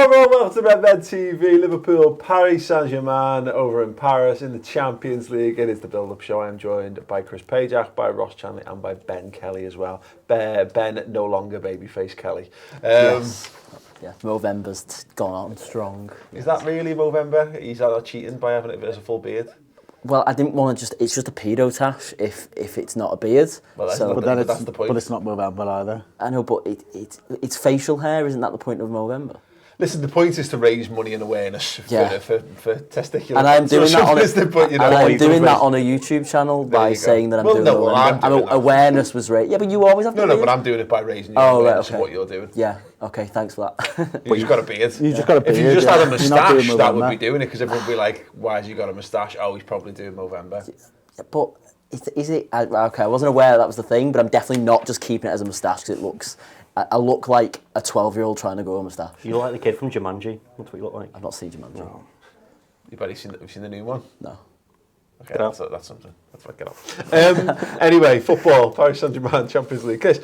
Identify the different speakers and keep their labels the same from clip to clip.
Speaker 1: everyone, welcome to Redmen TV. Liverpool, Paris St Germain over in Paris in the Champions League. It is the build-up show. I'm joined by Chris Pajak, by Ross Chanley and by Ben Kelly as well. Ben, no longer babyface Kelly.
Speaker 2: Yes. Yeah, Movember's gone on strong.
Speaker 1: Is that really Movember? He's out cheating by having it as a full beard?
Speaker 2: Well, I didn't want to it's just a pedo tash if it's not a beard.
Speaker 1: Well, that's, that's the point.
Speaker 3: But it's not Movember either.
Speaker 2: I know, but it's facial hair, isn't that the point of Movember?
Speaker 1: Listen, the point is to raise money and awareness for testicular
Speaker 2: and I'm doing that on I'm doing that on a YouTube channel by saying that I'm doing awareness was raised. Yeah, but you always have to.
Speaker 1: No, but I'm doing it by raising your awareness of what you're doing.
Speaker 2: Yeah, okay, thanks for that.
Speaker 1: But you've got a beard.
Speaker 3: You just got a beard.
Speaker 1: If you just had a moustache, that would be doing it, because everyone would be like, why has he got a moustache? Oh, he's probably doing Movember.
Speaker 2: Yeah, but is it? Okay, I wasn't aware that was the thing, but I'm definitely not just keeping it as a moustache because it looks... I look like a 12-year-old trying to grow a moustache.
Speaker 4: You look like the kid from Jumanji. That's what you look like.
Speaker 2: I've not seen Jumanji.
Speaker 1: No. Have you seen the new one?
Speaker 2: No.
Speaker 1: Okay, that's something. That's what I get off. Anyway, football, Paris St Germain, Champions League. Chris,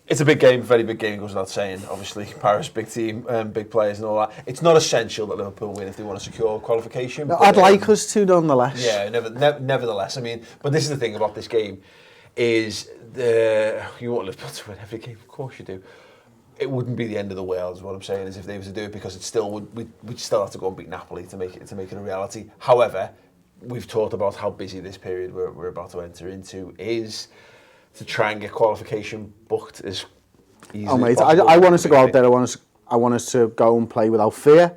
Speaker 1: it's a big game, very big game, goes without saying. Obviously, Paris, big team, big players and all that. It's not essential that Liverpool win if they want to secure qualification.
Speaker 3: No, I'd like us to, nonetheless.
Speaker 1: Yeah, nevertheless. I mean, but this is the thing about this game, is you want Liverpool to win every game, of course you do. It wouldn't be the end of the world, is what I'm saying, is if they were to do it, because it still we'd still have to go and beat Napoli to make it a reality. However, we've talked about how busy this period we're about to enter into is to try and get qualification booked as easily as possible.
Speaker 3: I want us to go out there. I want us to go and play without fear.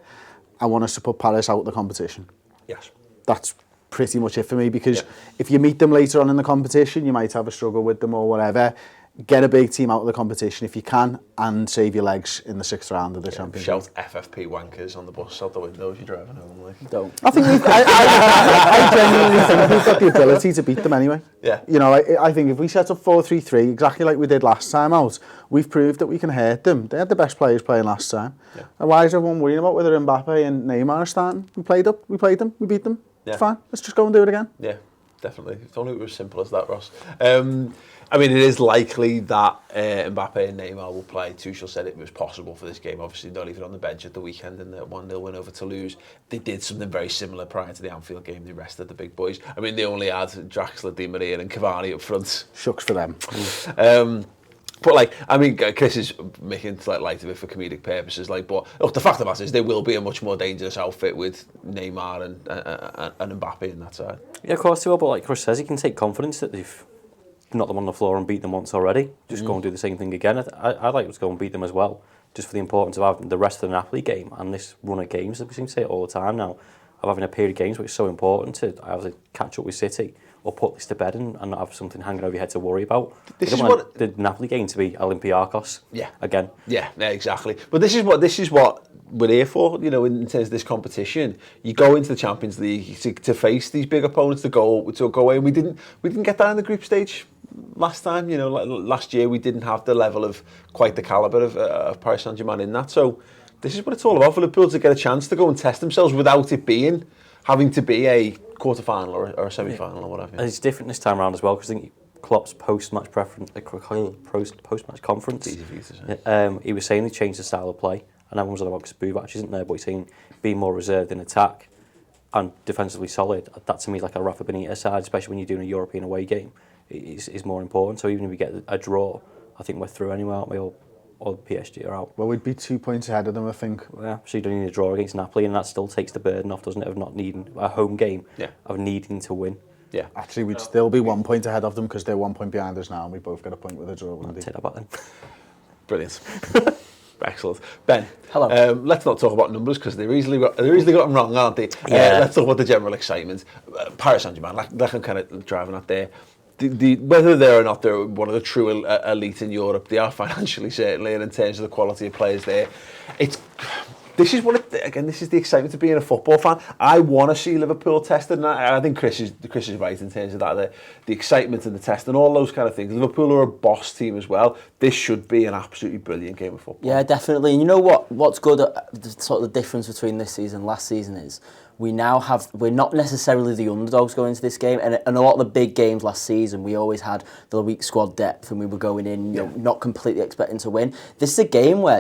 Speaker 3: I want us to put Paris out of the competition.
Speaker 1: Yes.
Speaker 3: That's pretty much it for me, because if you meet them later on in the competition, you might have a struggle with them or whatever. Get a big team out of the competition if you can, and save your legs in the 6th round of the Champions League.
Speaker 1: Shout FFP wankers on the bus out the window as you're driving home. Like.
Speaker 2: Don't.
Speaker 3: I think I genuinely think we've got the ability to beat them anyway.
Speaker 1: Yeah.
Speaker 3: You know, I think if we set up 4-3-3, exactly like we did last time out, we've proved that we can hurt them. They had the best players playing last time. Yeah. And why is everyone worrying about whether Mbappe and Neymar are starting? We played them, we beat them. Yeah. It's fine. Let's just go and do it again.
Speaker 1: Yeah, definitely. If only it was as simple as that, Ross. I mean, it is likely that Mbappe and Neymar will play. Tuchel said it was possible for this game. Obviously, not even on the bench at the weekend in the 1-0 win over Toulouse. They did something very similar prior to the Anfield game. They rested the big boys. I mean, they only had Draxler, Di Maria and Cavani up front.
Speaker 3: Shucks for them.
Speaker 1: But like, I mean, Chris is making light of it for comedic purposes. Like, but look, the fact of the matter is, there will be a much more dangerous outfit with Neymar and Mbappe in that side.
Speaker 4: Yeah, of course they will. But like Chris says, he can take confidence that they've knocked them on the floor and beat them once already. Just go and do the same thing again. I'd like to go and beat them as well, just for the importance of having the rest of the Napoli game and this run of games. We seem to say it all the time now, of having a period of games, which is so important to either catch up with City or put this to bed and not have something hanging over your head to worry about.
Speaker 1: This is what
Speaker 4: the Napoli game to be Olympiacos.
Speaker 1: Yeah.
Speaker 4: Again.
Speaker 1: Yeah, exactly. But this is what we're here for. You know, in terms of this competition, you go into the Champions League to face these big opponents, to go away. And we didn't get that in the group stage last time. You know, last year we didn't have the level of quite the calibre of Paris St Germain in that. So this is what it's all about for Liverpool, to get a chance to go and test themselves without it having to be a quarter-final or a semi-final or whatever.
Speaker 4: And it's different this time around as well, because I think Klopp's post-match conference,
Speaker 1: easy for you to say.
Speaker 4: He was saying they changed the style of play, and everyone's on about because Buvac isn't there, but he's saying being more reserved in attack and defensively solid. That to me is like a Rafa Benitez side, especially when you're doing a European away game, is more important. So even if we get a draw, I think we're through anyway, aren't we? Or PSG are out.
Speaker 3: Well, we'd be 2 points ahead of them, I think.
Speaker 4: Yeah, so you don't need a draw against Napoli, and that still takes the burden off, doesn't it, of not needing a home game, of needing to win.
Speaker 1: Yeah.
Speaker 3: Actually, we'd still be 1 point ahead of them because they're 1 point behind us now, and we both got a point with a draw.
Speaker 4: I'll take that back then.
Speaker 1: Brilliant. Excellent. Ben,
Speaker 2: hello.
Speaker 1: Let's not talk about numbers because they're easily got them wrong, aren't they?
Speaker 4: Yeah.
Speaker 1: Let's talk about the general excitement. Paris St Germain, like I'm kind of driving at there. Whether they're or not they're one of the true elite in Europe, they are financially certainly, and in terms of the quality of players there, this is the excitement of being a football fan. I want to see Liverpool tested, and I think Chris is right in terms of that, the excitement and the test and all those kind of things. Liverpool are a boss team as well. This should be an absolutely brilliant game of football.
Speaker 2: Yeah, definitely. And you know what's good, the sort of the difference between this season and last season is we're not necessarily the underdogs going into this game, and a lot of the big games last season we always had the weak squad depth and we were going in not completely expecting to win. This is a game where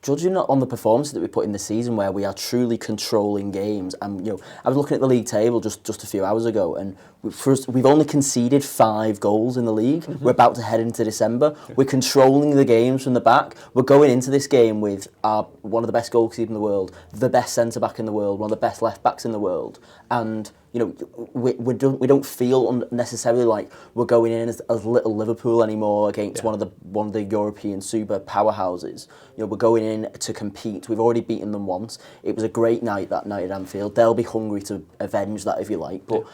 Speaker 2: judging on the performances that we put in the season, where we are truly controlling games, and I was looking at the league table just a few hours ago, and we've only conceded 5 goals in the league. We're about to head into December. We're controlling the games from the back. We're going into this game with one of the best goalkeepers in the world, the best centre back in the world, one of the best left backs in the world, and we don't feel necessarily like we're going in as little Liverpool anymore against one of the European super powerhouses. We're going in to compete. We've already beaten them once. It was a great night that night at Anfield. They'll be hungry to avenge that, if you like. But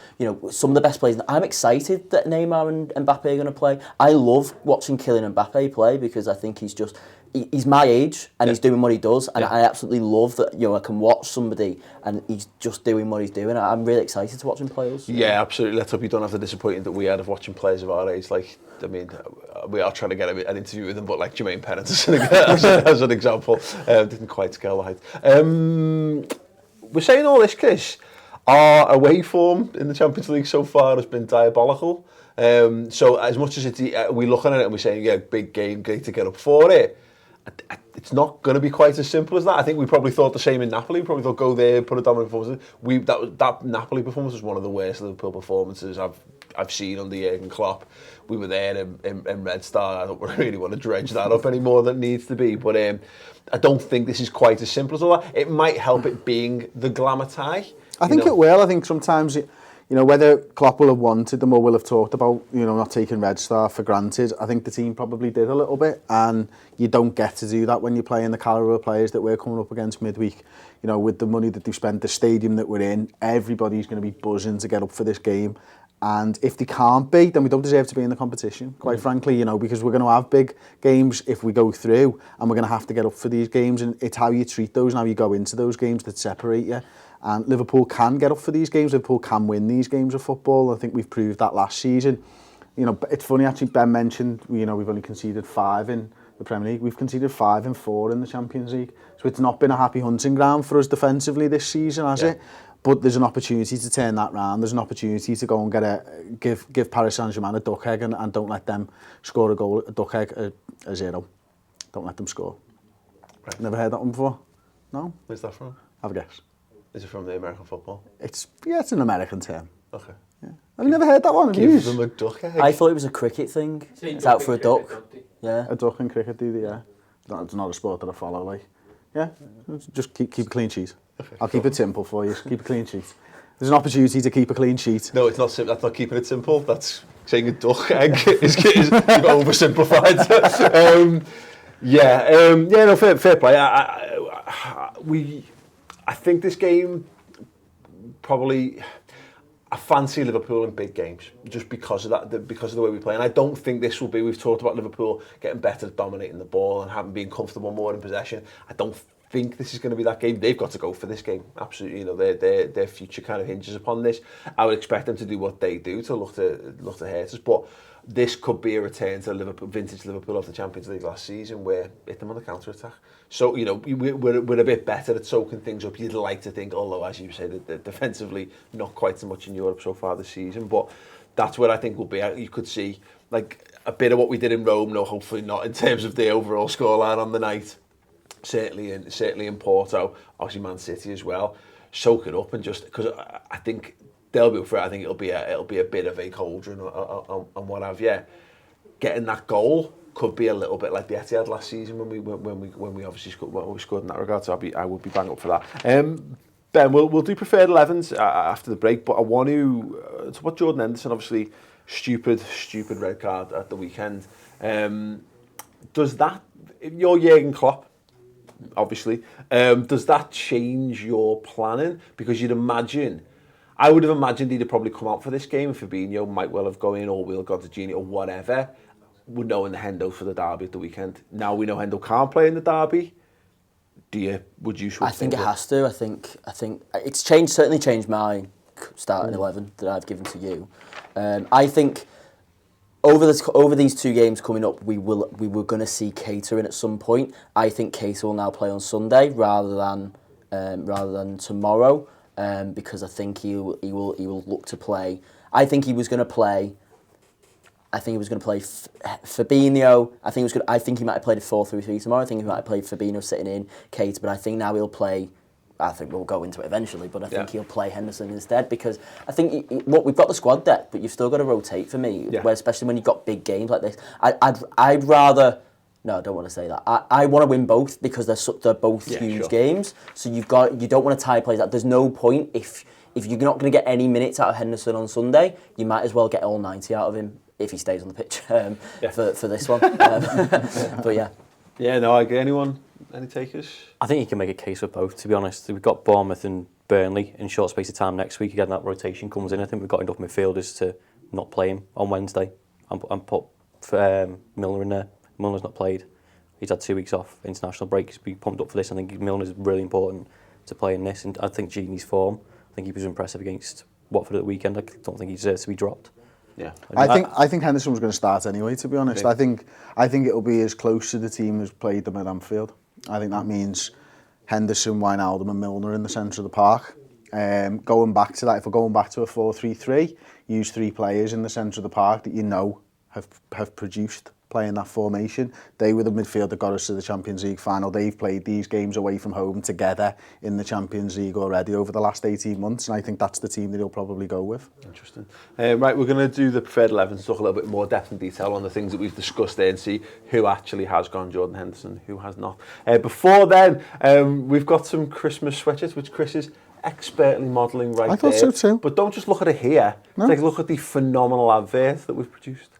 Speaker 2: some of the best players. I'm excited that Neymar and Mbappe are going to play. I love watching Kylian Mbappe play because I think he's my age and he's doing what he does, and I absolutely love that. I can watch somebody and he's just doing what he's doing. I'm really excited to watch him play us.
Speaker 1: Yeah, absolutely. Let's hope you don't have the disappointment that we had of watching players of our age. Like, I mean, we are trying to get an interview with him, but like Jermaine Pennant as an example, didn't quite scale the height. We're saying all this because our away form in the Champions League so far has been diabolical. So as much as we're looking at it and we're saying, yeah, big game, great to get up for it, it's not going to be quite as simple as that. I think we probably thought the same in Napoli. We probably thought go there, put a dominant performance. That Napoli performance was one of the worst Liverpool performances I've seen under Jurgen Klopp. We were there in Red Star. I don't really want to dredge that up any more than it needs to be. But I don't think this is quite as simple as all that. It might help it being the glamour tie.
Speaker 3: I think it will. I think sometimes whether Klopp will have wanted them or will have talked about, not taking Red Star for granted, I think the team probably did a little bit, and you don't get to do that when you're playing the calibre of players that we're coming up against midweek. With the money that they've spent, the stadium that we're in, everybody's going to be buzzing to get up for this game. And if they can't be, then we don't deserve to be in the competition, quite frankly, because we're going to have big games if we go through, and we're going to have to get up for these games, and it's how you treat those and how you go into those games that separate you. And Liverpool can get up for these games. Liverpool can win these games of football. I think we've proved that last season. It's funny actually. Ben mentioned we've only conceded 5 in the Premier League. We've conceded 5 and 4 in the Champions League. So it's not been a happy hunting ground for us defensively this season, has it? But there's an opportunity to turn that round. There's an opportunity to go and give Paris St Germain a duck egg and don't let them score a goal. A duck egg, a 0. Don't let them score. Right. Never heard that one before? No.
Speaker 1: Where's that from?
Speaker 3: Have a guess.
Speaker 1: Is it from the American football?
Speaker 3: It's an American term.
Speaker 1: Okay.
Speaker 3: Yeah. Have you never heard that one?
Speaker 1: Give them a duck egg.
Speaker 2: I thought it was a cricket thing. It's out for a duck. Yeah.
Speaker 3: A duck in cricket, yeah. It's not a sport that I follow, like. Yeah. Just keep a clean sheet. Okay, I'll keep it simple for you. Keep a clean sheet. There's an opportunity to keep a clean sheet.
Speaker 1: No, it's not. That's not keeping it simple. That's saying a duck egg is oversimplified. No, fair play. I think this game probably. I fancy Liverpool in big games just because of that, because of the way we play. And I don't think this will be. We've talked about Liverpool getting better at dominating the ball and being comfortable more in possession. I don't think this is going to be that game. They've got to go for this game. Absolutely, their future kind of hinges upon this. I would expect them to do what they do to look to hurt us, but this could be a return to Liverpool, vintage Liverpool of the Champions League last season, where hit them on the counter attack. So we're a bit better at soaking things up. You'd like to think, although as you say, that defensively not quite so much in Europe so far this season, but that's where I think we'll be. You could see like a bit of what we did in Rome. No, hopefully not in terms of the overall scoreline on the night. Certainly in Porto, obviously Man City as well. Soak it up and just because I think they'll be up for it. I think it'll be a bit of a cauldron and what have you. Getting that goal could be a little bit like the Etihad last season when we obviously scored in that regard. So I would be bang up for that. Ben, we'll do preferred 11s after the break, but I want to what Jordan Henderson, obviously stupid red card at the weekend. Does that, you're Jurgen Klopp, obviously, does that change your planning? Because I would have imagined he'd have probably come out for this game. Fabinho might well have gone in, or Will Gordon or whatever, would knowing the Hendo for the derby at the weekend. Now we know Hendo can't play in the derby. Would you?
Speaker 2: I think it has to. I think it's certainly changed my starting 11 that I've given to you. I think over these 2 games coming up, we were going to see Keita in at some point. I think Keita will now play on Sunday rather than tomorrow, because I think he will look to play. I think he was going to play I think he was going to play Fabinho. I think he might have played a 4-3-3 tomorrow. I think he might have played Fabinho sitting in Kate, but I think now he'll play. I think we'll go into it eventually, but I think he'll play Henderson instead because I think we've got the squad depth, but you've still got to rotate for me, where, especially when you've got big games like this. I'd rather. No, I don't want to say that. I want to win both because they're both huge games. So you don't want to tie players out. There's no point if you're not going to get any minutes out of Henderson on Sunday, you might as well get all 90 out of him if he stays on the pitch for this one. But yeah.
Speaker 1: Yeah, no, I agree. Anyone? Any takers?
Speaker 4: I think you can make a case for both, to be honest. We've got Bournemouth and Burnley in short space of time next week. Again, that rotation comes in. I think we've got enough midfielders to not play him on Wednesday and put Milner in there. Milner's not played. He's had 2 weeks off, international break. He's been pumped up for this. I think Milner's really important to play in this. And I think Gini's form, I think he was impressive against Watford at the weekend. I don't think he deserves to be dropped.
Speaker 1: Yeah,
Speaker 3: I think Henderson was going to start anyway. To be honest, I think it'll be as close to the team as played them at Anfield. I think that means Henderson, Wijnaldum, and Milner in the centre of the park. Going back to that, if we're going back to a 4-3-3, use 3 players in the centre of the park that you know have produced playing that formation. They were the midfield that got us to the Champions League final. They've played these games away from home together in the Champions League already over the last 18 months, and I think that's the team that he'll probably go with.
Speaker 1: Interesting. Right, we're going to do the preferred 11 and talk a little bit more depth and detail on the things that we've discussed there and see who actually has gone Jordan Henderson, who has not. Before then, we've got some Christmas sweatshirts, which Chris is expertly modelling right there.
Speaker 3: I thought so too.
Speaker 1: But don't just look at it here. No. Take a look at the phenomenal advert that we've produced.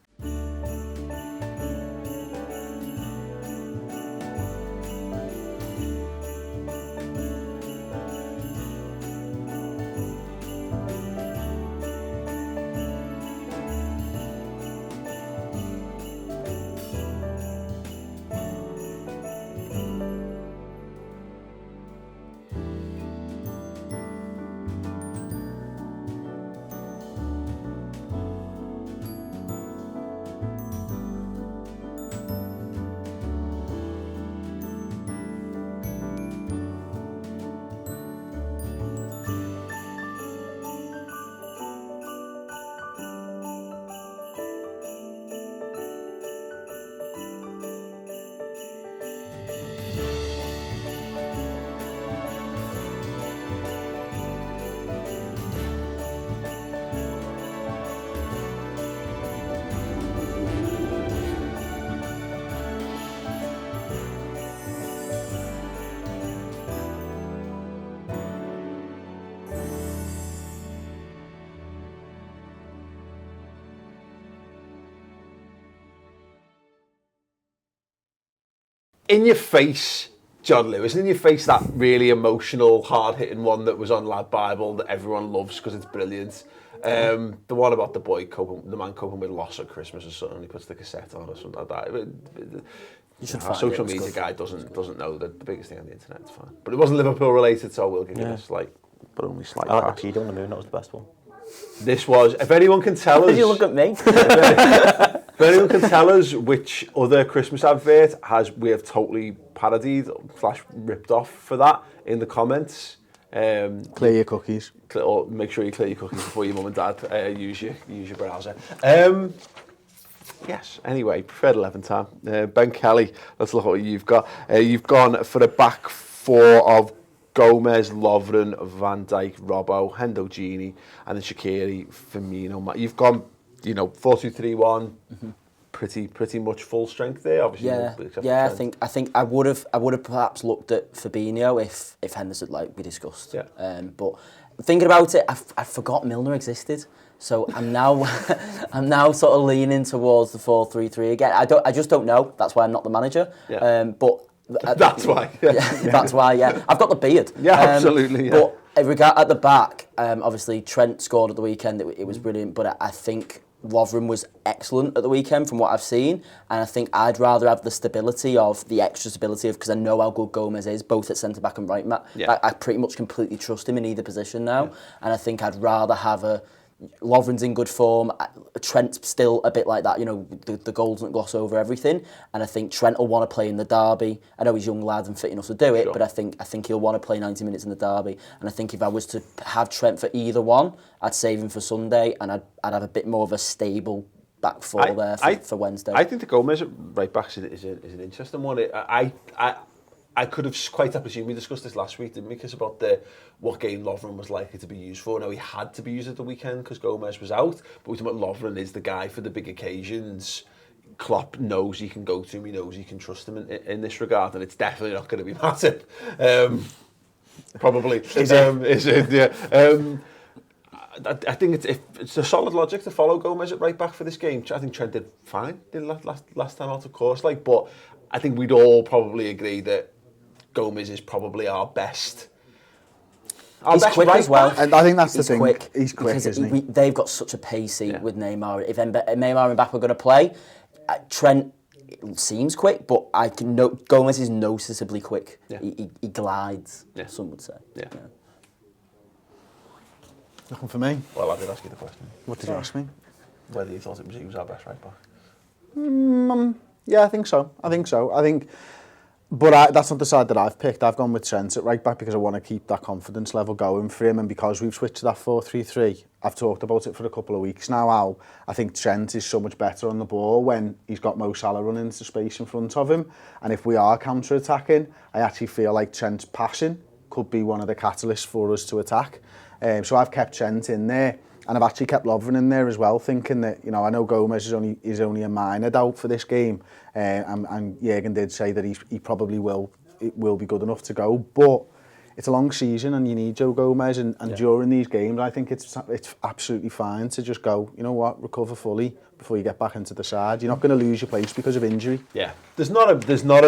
Speaker 1: In your face, John Lewis, in your face, that really emotional, hard-hitting one that was on Lad Bible that everyone loves because it's brilliant. The one about the man coping with loss at Christmas or something, he puts the cassette on or something like that. Our social media guy doesn't know the biggest thing on the internet, it's fine. But it wasn't Liverpool related, so we'll give it a slight, but only slight
Speaker 4: I
Speaker 1: pass.
Speaker 4: like the pedo on the moon, that was the best one.
Speaker 1: This was, if anyone can tell us...
Speaker 2: Did you look at me?
Speaker 1: If anyone can tell us which other Christmas advert we have totally parodied / ripped off for that in the comments.
Speaker 3: Clear your cookies.
Speaker 1: Or make sure you clear your cookies before your mum and dad use your browser. Yes, anyway, preferred 11 time. Ben Kelly, let's look at what you've got. You've gone for a back four of Gomez, Lovren, Van Dijk, Robbo, Hendo, Gini, and then Shaqiri, Firmino. You've gone, 4-2-3-1, pretty much full strength there. Obviously,
Speaker 2: I think I would have perhaps looked at Fabinho if Henderson, like we discussed.
Speaker 1: Yeah.
Speaker 2: But thinking about it, I forgot Milner existed. So I'm now sort of leaning towards the 4-3-3 again. I just don't know. That's why I'm not the manager.
Speaker 1: Yeah.
Speaker 2: But
Speaker 1: that's why. Yeah.
Speaker 2: That's why. Yeah, I've got the beard.
Speaker 1: Yeah, absolutely. Yeah.
Speaker 2: But at the back, obviously Trent scored at the weekend. It was brilliant. But I think Lovren was excellent at the weekend from what I've seen, and I think I'd rather have the extra stability of because I know how good Gomez is, both at centre back and right back. Yeah. I pretty much completely trust him in either position now, and I think I'd rather have Lovren's in good form. Trent's still a bit like that, the goal doesn't gloss over everything. And I think Trent will want to play in the derby. I know he's a young lad and fit enough to do it, but I think he'll want to play 90 minutes in the derby. And I think if I was to have Trent for either one, I'd save him for Sunday, and I'd have a bit more of a stable back four for Wednesday.
Speaker 1: I think the Gomez at right back is an interesting one. I could have quite assumed we discussed this last week, didn't we? Because about what game Lovren was likely to be used for. Now he had to be used at the weekend because Gomez was out, but we talking about Lovren is the guy for the big occasions. Klopp knows he can go to him, he knows he can trust him in this regard, and it's definitely not going to be Matip. Probably. Is it? Yeah. I think it's a solid logic to follow Gomez at right back for this game. I think Trent did fine last time out, of course. But I think we'd all probably agree that Gomez is probably our best.
Speaker 2: He's quick as well.
Speaker 3: And I think that's the thing.
Speaker 2: Quick.
Speaker 3: He's quick, isn't he?
Speaker 2: They've got such a pacey with Neymar. If Neymar and Mbappe are going to play, Trent seems quick, but Gomez is noticeably quick. Yeah. He glides, some would say. Yeah.
Speaker 3: Nothing for me.
Speaker 1: Well, I did ask you the question.
Speaker 3: What did you ask me?
Speaker 1: Whether you thought he was our best right back.
Speaker 3: Yeah, I think so. But that's not the side that I've picked. I've gone with Trent at right back because I want to keep that confidence level going for him, and because we've switched to that 4-3-3, I've talked about it for a couple of weeks now, how I think Trent is so much better on the ball when he's got Mo Salah running into space in front of him, and if we are counter-attacking, I actually feel like Trent's passing could be one of the catalysts for us to attack. So I've kept Trent in there, and I've actually kept Lovren in there as well, thinking that, I know Gomez is only a minor doubt for this game, and Jürgen did say that he probably will be good enough to go, but it's a long season and you need Joe Gomez, and during these games I think it's absolutely fine to just go, you know what, recover fully before you get back into the side. You're not going to lose your place because of injury.
Speaker 1: Yeah, there's not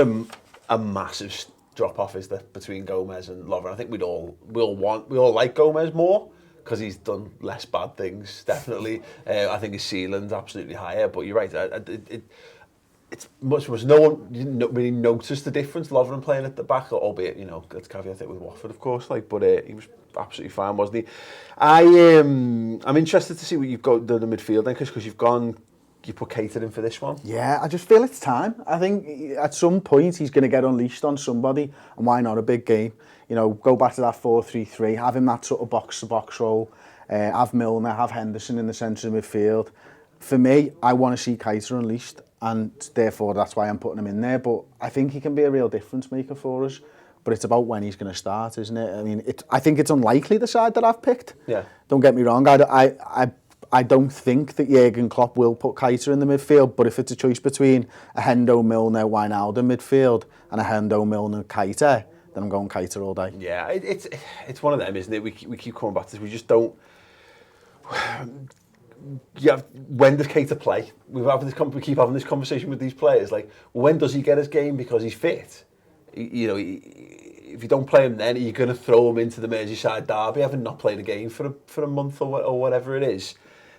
Speaker 1: a massive drop off, is there, between Gomez and Lovren? I think we all like Gomez more because he's done less bad things, definitely. I think his ceiling's absolutely higher, but you're right. It's much no one didn't really notice the difference. Lovren playing at the back, albeit let's caveat it with Watford, of course. But he was absolutely fine, wasn't he? I'm interested to see what you've got done in the midfield then, because you put Keita in for this one.
Speaker 3: Yeah, I just feel it's time. I think at some point he's going to get unleashed on somebody, and why not a big game? Go back to that 4-3-3, have him that sort of box-to-box role, have Milner, have Henderson in the centre of midfield. For me, I want to see Keita unleashed, and therefore that's why I'm putting him in there. But I think he can be a real difference maker for us. But it's about when he's going to start, isn't it? I mean, I think it's unlikely the side that I've picked. Yeah. Don't get me wrong. I don't think that Jürgen Klopp will put Keita in the midfield, but if it's a choice between a Hendo, Milner, Wijnaldum midfield and a Hendo, Milner, Keita, then I'm going Keita all day.
Speaker 1: Yeah, it's one of them, isn't it? We keep coming back to this. We just don't. When does Keita play? We keep having this conversation with these players. Like, when does he get his game because he's fit? If you don't play him, then you're going to throw him into the Merseyside derby, having not played a game for a month or whatever it is.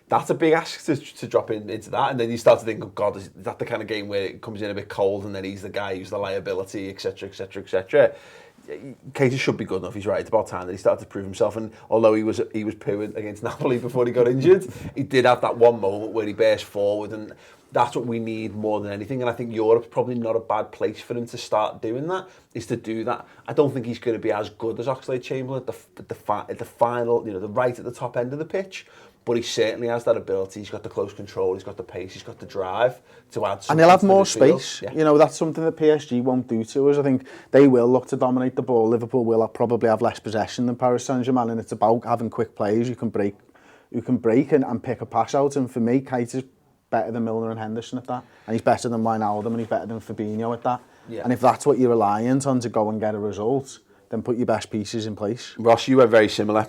Speaker 1: That's a big ask to drop into that, and then you start to think, oh God, is that the kind of game where it comes in a bit cold, and then he's the guy who's the liability, etc., etc., etc. Keita should be good enough. He's right. It's about time that he started to prove himself. And although he was pooing against Napoli before he got injured, he did have that one moment where he burst forward, and that's what we need more than anything. And I think Europe's probably not a bad place for him to start doing that. Is to do that. I don't think he's going to be as good as Oxlade-Chamberlain at the final, the right at the top end of the pitch. But he certainly has that ability. He's got the close control. He's got the pace. He's got the drive to add something.
Speaker 3: And he'll have more space.
Speaker 1: Yeah.
Speaker 3: That's something that PSG won't do to us. I think they will look to dominate the ball. Liverpool will probably have less possession than Paris St Germain, and it's about having quick players who can break and pick a pass out. And for me, Keita's better than Milner and Henderson at that, and he's better than Wijnaldum, and he's better than Fabinho at that. Yeah. And if that's what you're reliant on to go and get a result, then put your best pieces in place.
Speaker 1: Ross, you were very similar.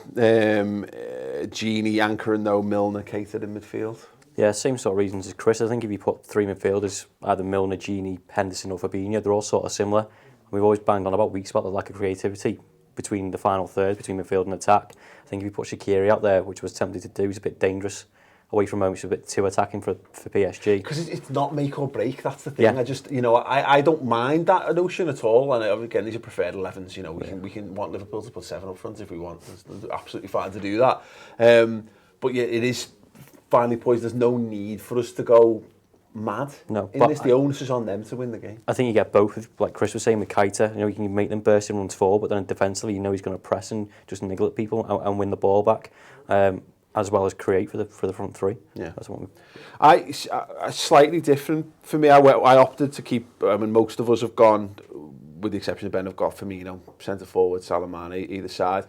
Speaker 1: Gini anchoring though, Milner, Keita in midfield.
Speaker 4: Yeah, same sort of reasons as Chris. I think if you put three midfielders, either Milner, Gini, Henderson or Fabinho, they're all sort of similar. We've always banged on about weeks about the lack of creativity between the final third, between midfield and attack. I think if you put Shaqiri out there, which was tempted to do, is a bit dangerous. Away from home, it's a bit too attacking for PSG.
Speaker 1: Because it's not make or break, that's the thing. Yeah. I just, I don't mind that notion at all. And again, these are preferred 11s. We can want Liverpool to put 7 up front if we want. It's absolutely fine to do that. But yeah, it is finally poised. There's no need for us to go mad.
Speaker 4: No,
Speaker 1: the onus is on them to win the game.
Speaker 4: I think you get both. Like Chris was saying with Keita, you can make them burst and runs forward, but then defensively, he's going to press and just niggle at people and win the ball back. as well as create for the front three.
Speaker 1: Yeah.
Speaker 4: That's what
Speaker 1: I slightly different for me. I opted to keep. I mean, most of us have gone, with the exception of Ben, have got Firmino, centre forward, Salamane, either side.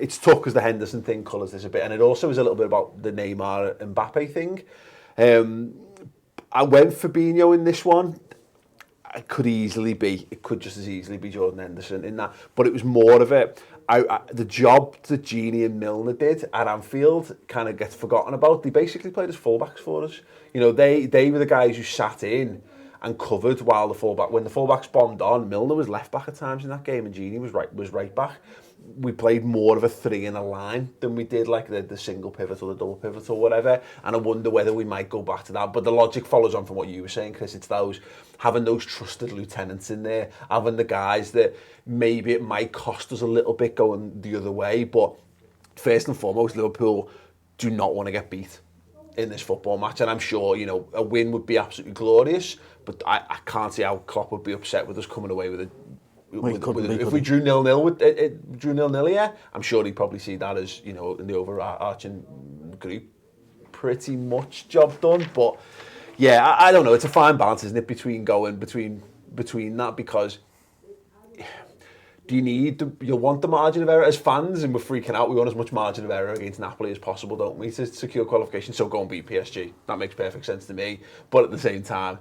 Speaker 1: It's tough because the Henderson thing colours this a bit, and it also is a little bit about the Neymar Mbappe thing. I went Fabinho in this one. It could just as easily be Jordan Henderson in that, but it was more of it. The job that Gini and Milner did at Anfield kind of gets forgotten about. They basically played as fullbacks for us. You know, they were the guys who sat in and covered while when the fullbacks bombed on. Milner was left back at times in that game, and Gini was right back. We played more of a three in a line than we did like the single pivot or the double pivot or whatever. And I wonder whether we might go back to that. But the logic follows on from what you were saying, Chris. It's having those trusted lieutenants in there, having the guys that maybe it might cost us a little bit going the other way. But first and foremost, Liverpool do not want to get beat in this football match. And I'm sure, you know, a win would be absolutely glorious. But I can't see how Klopp would be upset with us coming away with it. If we drew 0-0 drew 0-0, yeah, I'm sure he'd probably see that as, you know, in the overarching group, pretty much job done. But yeah, I don't know. It's a fine balance, isn't it, between that, because you'll want the margin of error as fans, and we're freaking out. We want as much margin of error against Napoli as possible, don't we, to secure qualification? So go and beat PSG. That makes perfect sense to me. But at the same time,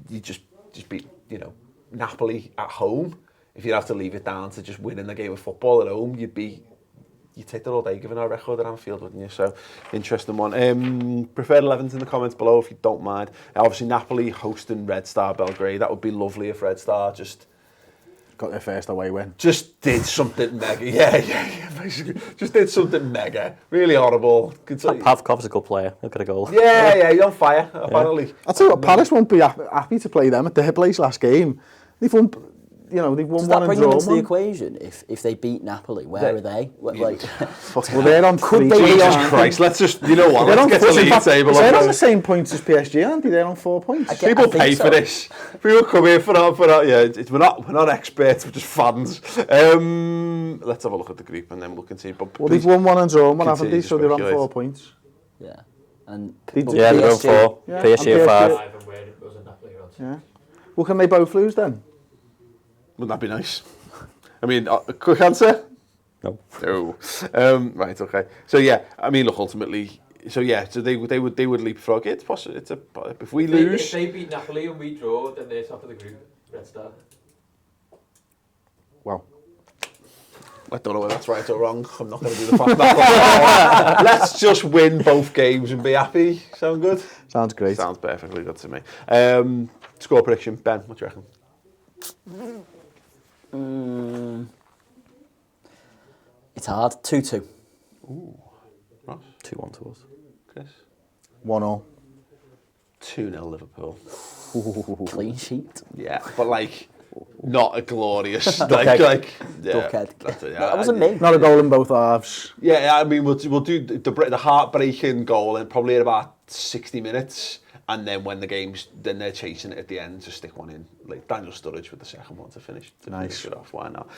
Speaker 1: you just beat, you know, Napoli at home. If you'd have to leave it down to just winning the game of football at home, you'd take that all day, given our record at Anfield, wouldn't you? So, interesting one. Preferred 11s in the comments below, if you don't mind. Obviously, Napoli hosting Red Star Belgrade. That would be lovely if Red Star just
Speaker 3: got their first away win.
Speaker 1: Just did something mega. Yeah, basically. Just did something mega. Really horrible.
Speaker 4: Pavkov's a good player. He'll get a goal.
Speaker 1: Yeah, he's on fire, apparently.
Speaker 3: I'll tell you what, Palace won't be happy to play them at their place last game. They've won, they've won
Speaker 2: Does
Speaker 3: one
Speaker 2: that
Speaker 3: and
Speaker 2: bring
Speaker 3: drawn
Speaker 2: them into
Speaker 3: one.
Speaker 2: the equation? If they beat Napoli, where are they? Like,
Speaker 3: Well, they're on
Speaker 2: Could
Speaker 3: three.
Speaker 2: they be
Speaker 1: Jesus
Speaker 2: on-
Speaker 1: Christ, let's just, you know what,
Speaker 3: They're
Speaker 1: let's
Speaker 3: on
Speaker 1: get to the league table.
Speaker 3: They're on the same points as PSG, aren't they? They're on 4 points.
Speaker 1: People
Speaker 2: I think
Speaker 1: pay
Speaker 2: so.
Speaker 1: for this. People come here for that. Yeah, we're not experts, we're just fans. Let's have a look at the group and then we'll continue. But
Speaker 3: Well, they've won one and drawn one, haven't
Speaker 1: continue
Speaker 3: they?
Speaker 1: to
Speaker 3: So they're on
Speaker 1: speculate.
Speaker 3: 4 points.
Speaker 2: yeah, and
Speaker 4: Yeah, they're on 4.
Speaker 3: Yeah,
Speaker 4: PSG
Speaker 3: and
Speaker 4: are 5.
Speaker 5: And where it was in Napoli odds.
Speaker 3: Yeah. Well, can they both lose then?
Speaker 1: wouldn't that be nice? I mean, a quick answer?
Speaker 4: No.
Speaker 1: No. Right, okay. So yeah, I mean, look, ultimately, so they would leapfrog it. It's possible. If we lose,
Speaker 5: If they beat Napoli and we draw, then they're top of the group. Red Star.
Speaker 3: Well,
Speaker 1: I don't know whether that's right or wrong. I'm not going to do the fact that. Let's just win both games and be happy. Sound good?
Speaker 3: sounds great.
Speaker 1: Sounds perfectly good to me. Score prediction, Ben. What do you reckon?
Speaker 2: it's hard. 2-2.
Speaker 1: Ross,
Speaker 4: 2-1 to us.
Speaker 1: Chris,
Speaker 3: 1-0.
Speaker 1: 2-0 Liverpool.
Speaker 2: Clean sheet.
Speaker 1: Yeah, but like not a glorious
Speaker 2: Duckhead.
Speaker 1: yeah.
Speaker 2: Duckhead.
Speaker 1: That's it, yeah.
Speaker 2: No, that wasn't me.
Speaker 3: Not a goal in both halves.
Speaker 1: Yeah, I mean we'll do the heartbreaking goal in probably at about 60 minutes. And then when the game's, then they're chasing it at the end, just stick one in. Like Daniel Sturridge with the second one to finish it off. Why not?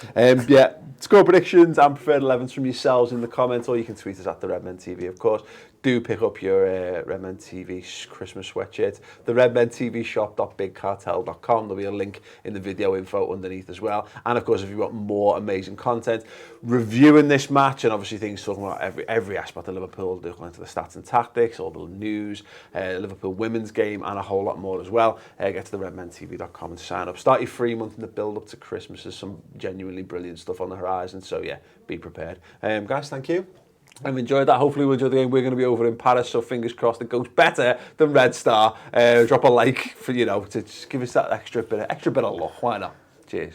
Speaker 1: Yeah, score predictions and preferred 11s from yourselves in the comments, or you can tweet us at the Redmen TV, of course. Do pick up your Redmen TV Christmas sweatshirt. The Redmen TV shop.bigcartel.com. There'll be a link in the video info underneath as well. And of course, if you want more amazing content, reviewing this match and obviously things talking about every aspect of Liverpool, looking into the stats and tactics, all the news, Liverpool women's game, and a whole lot more as well. Get to the redmentv.com and sign up. Start your free month in the build up to Christmas. There's some genuinely brilliant stuff on the horizon. So yeah, be prepared. Guys, thank you. I've enjoyed that. Hopefully we'll enjoy the game. We're going to be over in Paris, so fingers crossed it goes better than Red Star. Drop a like for, to just give us that extra bit of luck. Why not? Cheers.